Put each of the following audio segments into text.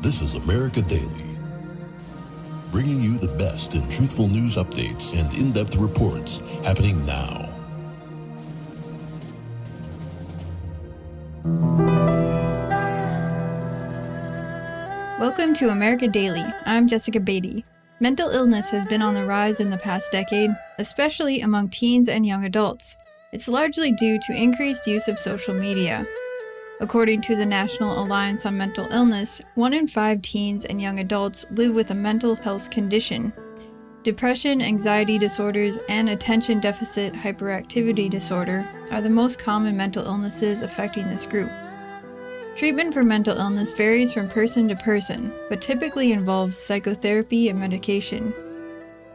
This is America Daily, bringing you the best in truthful news updates and in-depth reports happening now. Welcome to America Daily. I'm Jessica Beatty. Mental illness has been on the rise in the past decade, especially among teens and young adults. It's largely due to increased use of social media. According to the National Alliance on Mental Illness, 1 in 5 teens and young adults live with a mental health condition. Depression, anxiety disorders, and attention deficit hyperactivity disorder are the most common mental illnesses affecting this group. Treatment for mental illness varies from person to person, but typically involves psychotherapy and medication.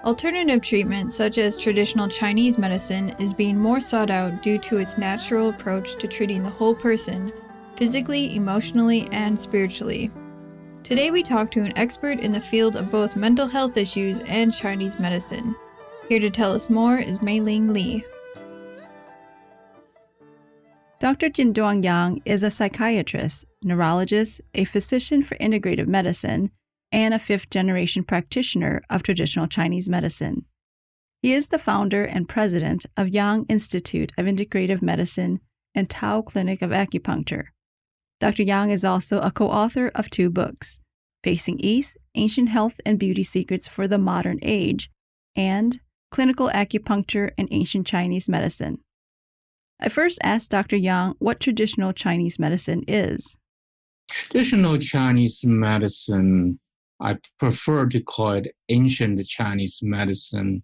Alternative treatment, such as traditional Chinese medicine, is being more sought out due to its natural approach to treating the whole person, physically, emotionally, and spiritually. Today we talk to an expert in the field of both mental health issues and Chinese medicine. Here to tell us more is Mei-Ling Li. Dr. Jingduan Yang is a psychiatrist, neurologist, a physician for integrative medicine, and a fifth-generation practitioner of traditional Chinese medicine. He is the founder and president of Yang Institute of Integrative Medicine and Tao Clinic of Acupuncture. Dr. Yang is also a co-author of 2 books, Facing East, Ancient Health and Beauty Secrets for the Modern Age, and Clinical Acupuncture and Ancient Chinese Medicine. I first asked Dr. Yang what traditional Chinese medicine is. Traditional Chinese medicine, I prefer to call it ancient Chinese medicine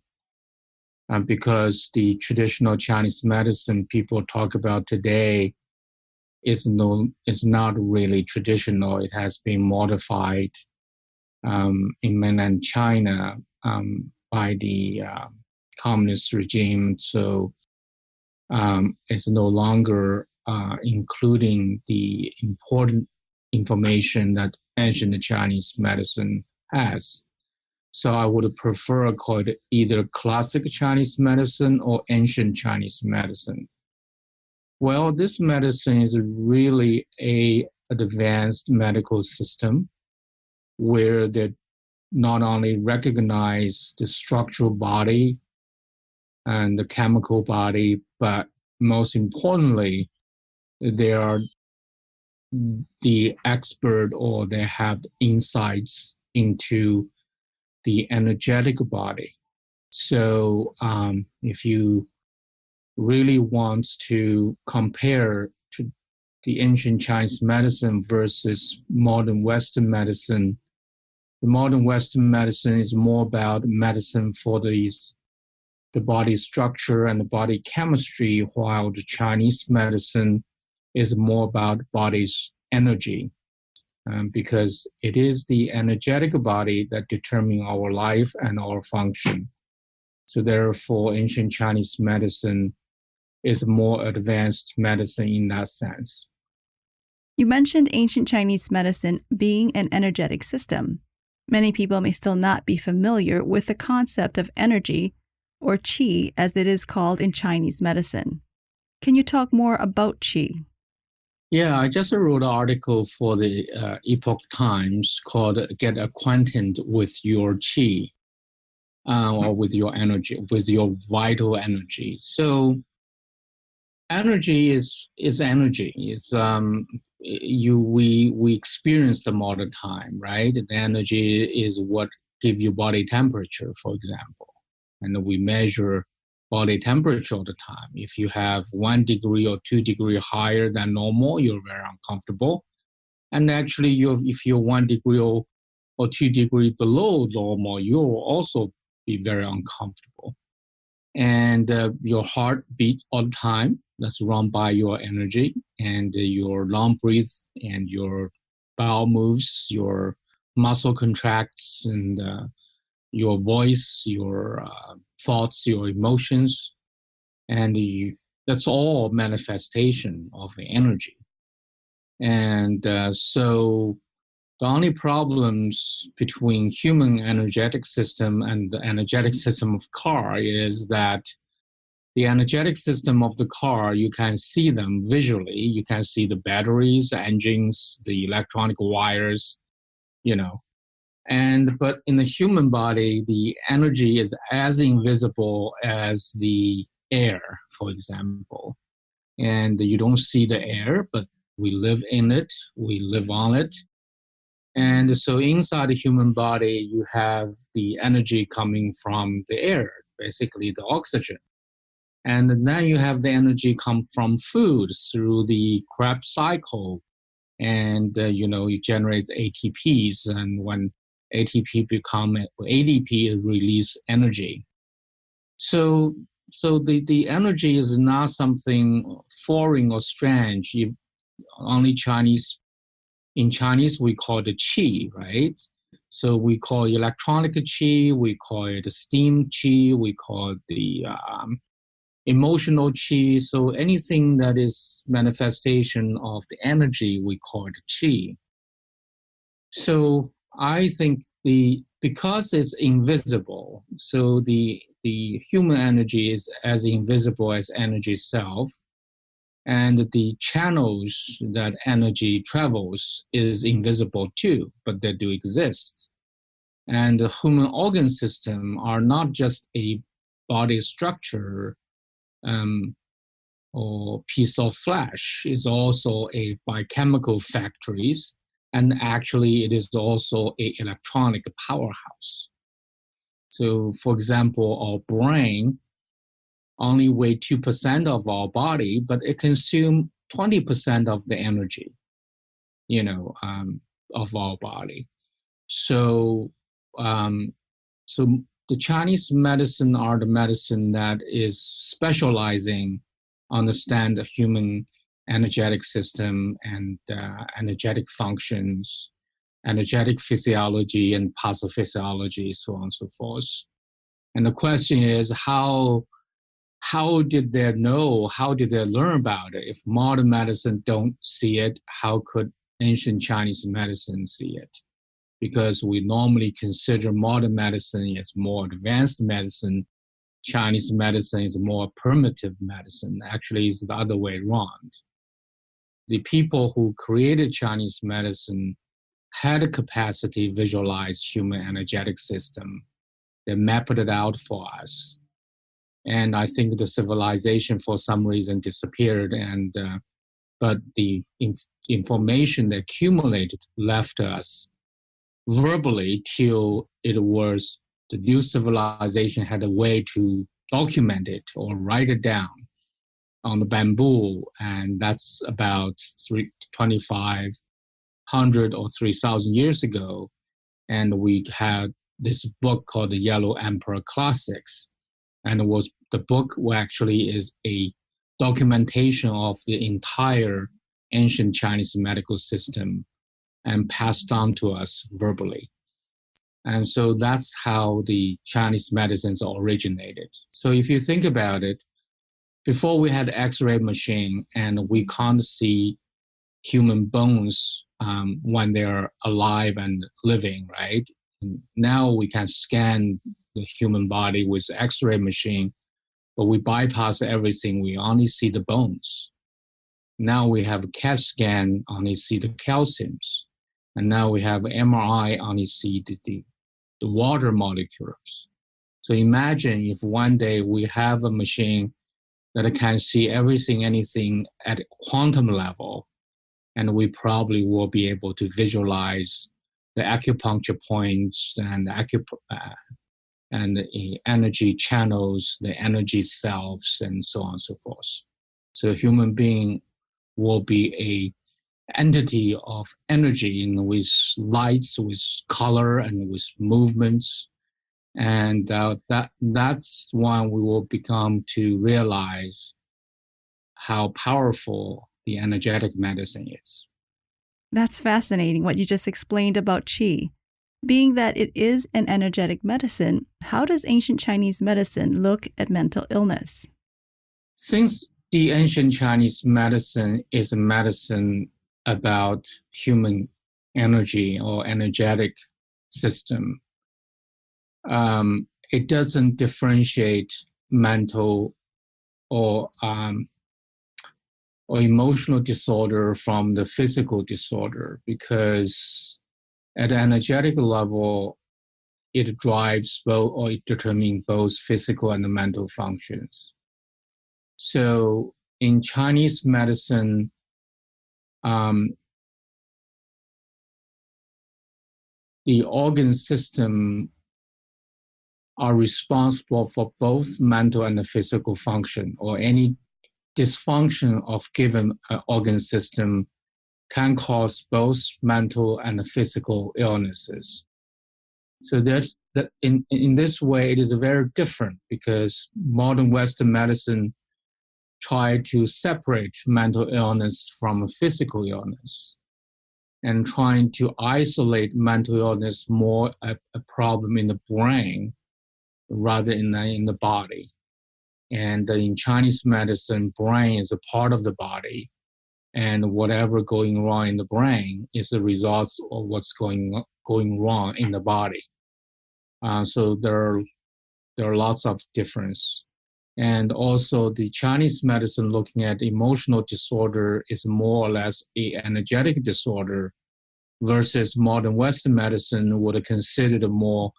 because the traditional Chinese medicine people talk about today is not really traditional. It has been modified in mainland China by the communist regime. So it's no longer including the important information that ancient Chinese medicine has. So I would prefer call it either classic Chinese medicine or ancient Chinese medicine. Well, this medicine is really an advanced medical system where they not only recognize the structural body and the chemical body, but most importantly, they are the expert or they have insights into the energetic body. So if you really want to compare to the ancient Chinese medicine versus modern Western medicine, the modern Western medicine is more about medicine for the body structure and the body chemistry, while the Chinese medicine is more about body's energy, because it is the energetic body that determines our life and our function. So therefore, ancient Chinese medicine is more advanced medicine in that sense. You mentioned ancient Chinese medicine being an energetic system. Many people may still not be familiar with the concept of energy, or qi as it is called in Chinese medicine. Can you talk more about qi? Yeah, I just wrote an article for the Epoch Times called Get Acquainted with Your Qi, or with your energy, with your vital energy. So energy is energy. It's we experience them all the time, right? The energy is what gives you body temperature, for example. And we measure body temperature all the time. If you have 1 degree or 2 degree higher than normal, you're very uncomfortable. And actually, if you're 1 degree or 2 degree below normal, you'll also be very uncomfortable. And your heart beats all the time. That's run by your energy, and your lung breathes, and your bowel moves, your muscle contracts, and your voice, your thoughts, your emotions, and that's all manifestation of the energy. And so the only problems between human energetic system and the energetic system of car is that the energetic system of the car, you can see them visually. You can see the batteries, the engines, the electronic wires, you know. But in the human body, the energy is as invisible as the air, for example. And you don't see the air, but we live in it, we live on it. And so inside the human body, you have the energy coming from the air, basically the oxygen. And then you have the energy come from food through the Krebs cycle. And, you generate ATPs. And when ATP become ADP, it release energy. So the energy is not something foreign or strange. Only in Chinese, we call it qi, right? So we call electronic qi, we call it steam qi, we call it the emotional qi. So anything that is manifestation of the energy, we call it qi. So I think because it's invisible, so the human energy is as invisible as energy itself, and the channels that energy travels is invisible too, but they do exist. And the human organ system are not just a body structure or piece of flesh, is also a biochemical factories, and actually it is also an electronic powerhouse. So for example, our brain only weigh 2% of our body, but it consumes 20% of the energy, of our body. So the Chinese medicine are the medicine that is specializing, understand the human energetic system and energetic functions, energetic physiology and pathophysiology, so on and so forth. And the question is, how did they know? How did they learn about it? If modern medicine don't see it, how could ancient Chinese medicine see it? Because we normally consider modern medicine as more advanced medicine. Chinese medicine is more primitive medicine. Actually, it's the other way around. The people who created Chinese medicine had a capacity to visualize human energetic system. They mapped it out for us. And I think the civilization for some reason disappeared, but the information that accumulated left us verbally till it was the new civilization had a way to document it or write it down on the bamboo, and that's about 2,500 or 3,000 years ago. And we had this book called the Yellow Emperor Classics, and the book actually is a documentation of the entire ancient Chinese medical system and passed on to us verbally. And so that's how the Chinese medicines originated. So if you think about it, before we had X-ray machine and we can't see human bones when they're alive and living, right? And now we can scan the human body with X-ray machine, but we bypass everything. We only see the bones. Now we have a CAT scan, only see the calciums. And now we have MRI, only see the water molecules. So imagine if one day we have a machine that can see everything, anything at quantum level, and we probably will be able to visualize the acupuncture points and the energy channels, the energy selves, and so on and so forth. So human being will be a entity of energy with lights, with color, and with movements. And that's when we will become to realize how powerful the energetic medicine is. That's fascinating what you just explained about qi. Being that it is an energetic medicine, how does ancient Chinese medicine look at mental illness? Since the ancient Chinese medicine is a medicine about human energy or energetic system, it doesn't differentiate mental or emotional disorder from the physical disorder, because At the energetic level, it drives both, or it determines both physical and mental functions. So in Chinese medicine, the organ system are responsible for both mental and physical function, or any dysfunction of given organ system can cause both mental and physical illnesses. So that's that. In this way, it is very different, because modern Western medicine try to separate mental illness from physical illness, and trying to isolate mental illness more a problem in the brain rather in the body. And in Chinese medicine, brain is a part of the body, and whatever going wrong in the brain is the result of what's going wrong in the body. So there are lots of difference. And also the Chinese medicine looking at emotional disorder is more or less an energetic disorder, versus modern Western medicine would consider it more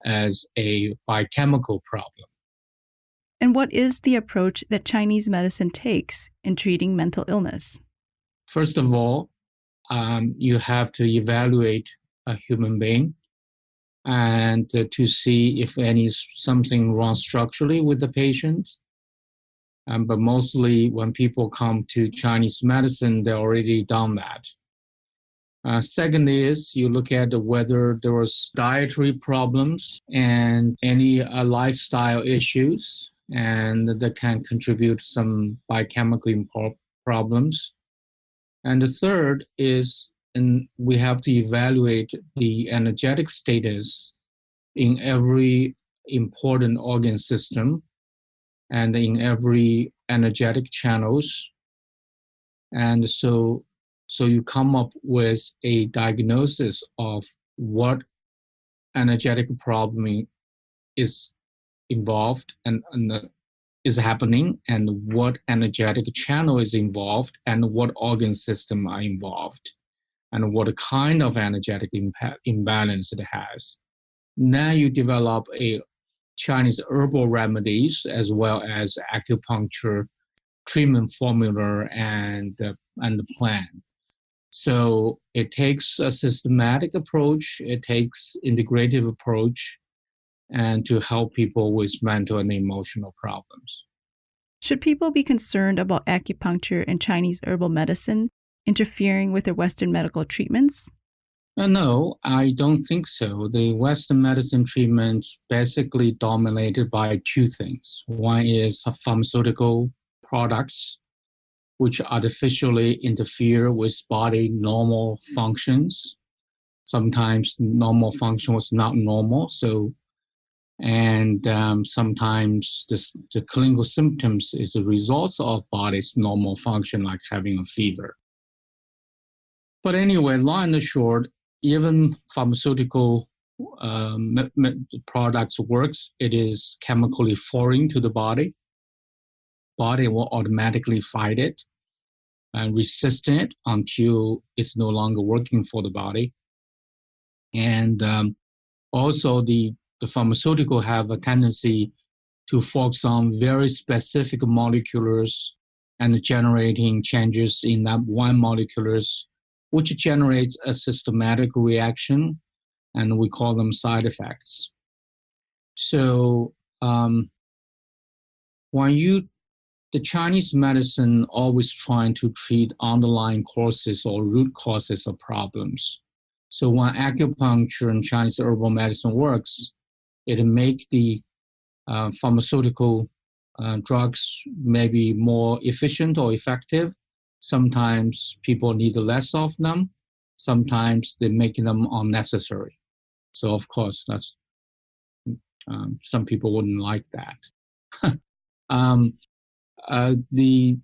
as a biochemical problem. And what is the approach that Chinese medicine takes in treating mental illness? First of all, you have to evaluate a human being and to see if something wrong structurally with the patient. But mostly when people come to Chinese medicine, they're already done that. Second is you look at whether there was dietary problems and any lifestyle issues, and that can contribute some biochemical problems. And the third is, we have to evaluate the energetic status in every important organ system and in every energetic channels. And so you come up with a diagnosis of what energetic problem is involved and is happening, and what energetic channel is involved, and what organ system are involved, and what kind of energetic imbalance it has. Now you develop a Chinese herbal remedies as well as acupuncture treatment formula and the plan. So it takes a systematic approach, it takes integrative approach, and to help people with mental and emotional problems. Should people be concerned about acupuncture and Chinese herbal medicine interfering with their Western medical treatments? No, I don't think so. The Western medicine treatments basically dominated by two things. One is pharmaceutical products, which artificially interfere with body normal functions. Sometimes normal function was not normal, sometimes the clinical symptoms is a result of body's normal function, like having a fever. But anyway, long and short, even pharmaceutical products works, it is chemically foreign to the body. Body will automatically fight it and resist it until it's no longer working for the body. And also the pharmaceutical have a tendency to focus on very specific molecules and generating changes in that one molecules, which generates a systematic reaction, and we call them side effects. So the Chinese medicine always trying to treat underlying causes or root causes of problems. So when acupuncture and Chinese herbal medicine works, it make the pharmaceutical drugs maybe more efficient or effective. Sometimes people need less of them. Sometimes they make them unnecessary. So of course, that's some people wouldn't like that. The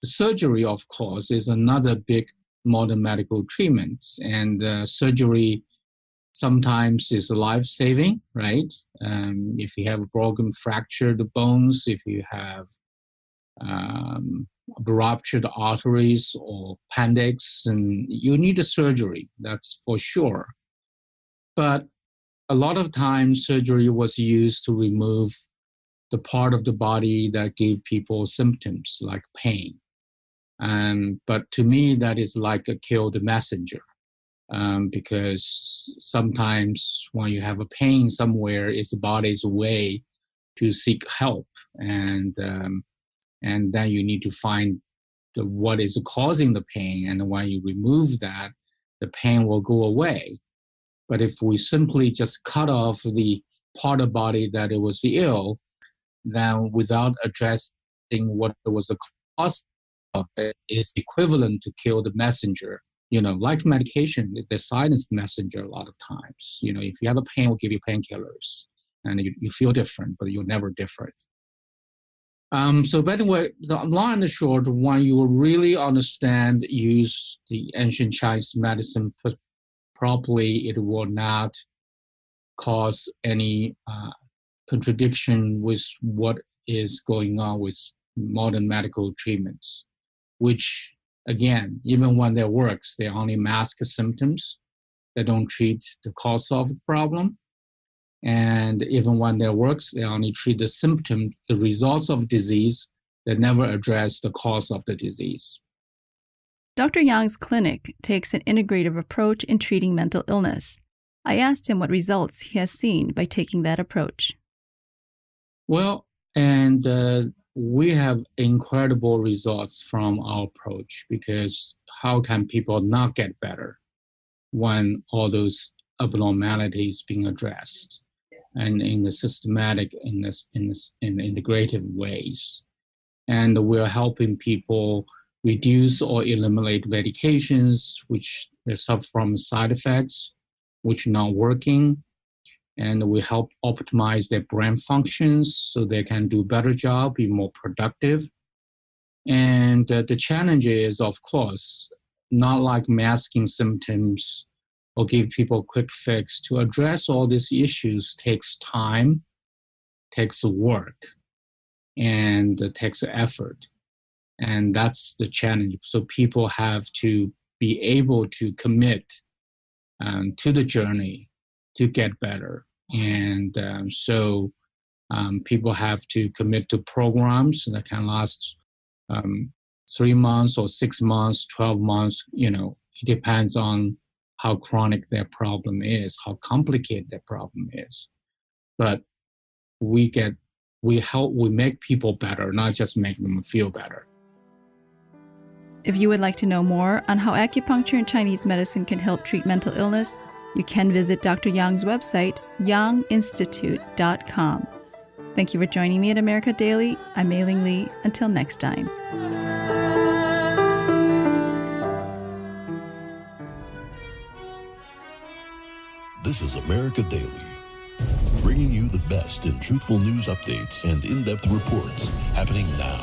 surgery, of course, is another big modern medical treatment, and surgery sometimes is life-saving, right? If you have broken, fractured bones, if you have ruptured arteries or appendix, and you need a surgery, that's for sure. But a lot of times surgery was used to remove the part of the body that gave people symptoms like pain. But to me, that is like a kill the messenger. Because sometimes when you have a pain somewhere, it's the body's way to seek help, and then you need to find what is causing the pain, and when you remove that, the pain will go away. But if we simply just cut off the part of the body that it was ill, then without addressing what was the cause of it, is equivalent to kill the messenger. Like medication, the silent messenger a lot of times. If you have a pain, we'll give you painkillers, and you feel different, but you're never different. So by the way, the long and the short, when you really use the ancient Chinese medicine properly, it will not cause any contradiction with what is going on with modern medical treatments, which, again, even when they works, they only mask the symptoms. They don't treat the cause of the problem. And even when they works, they only treat the symptom, the results of disease. They never address the cause of the disease. Dr. Yang's clinic takes an integrative approach in treating mental illness. I asked him what results he has seen by taking that approach. Well, and we have incredible results from our approach, because how can people not get better when all those abnormalities being addressed and in the systematic, in integrative ways? And we're helping people reduce or eliminate medications which they suffer from side effects, which are not working. And we help optimize their brain functions so they can do a better job, be more productive. And the challenge is, of course, not like masking symptoms or give people a quick fix. To address all these issues takes time, takes work, and takes effort. And that's the challenge. So people have to be able to commit to the journey to get better. And so people have to commit to programs that can last 3 months or 6 months, 12 months. It depends on how chronic their problem is, how complicated their problem is. But we make people better, not just make them feel better. If you would like to know more on how acupuncture and Chinese medicine can help treat mental illness, you can visit Dr. Yang's website, yanginstitute.com. Thank you for joining me at America Daily. I'm Mei-Ling Lee. Until next time. This is America Daily, bringing you the best in truthful news updates and in-depth reports happening now.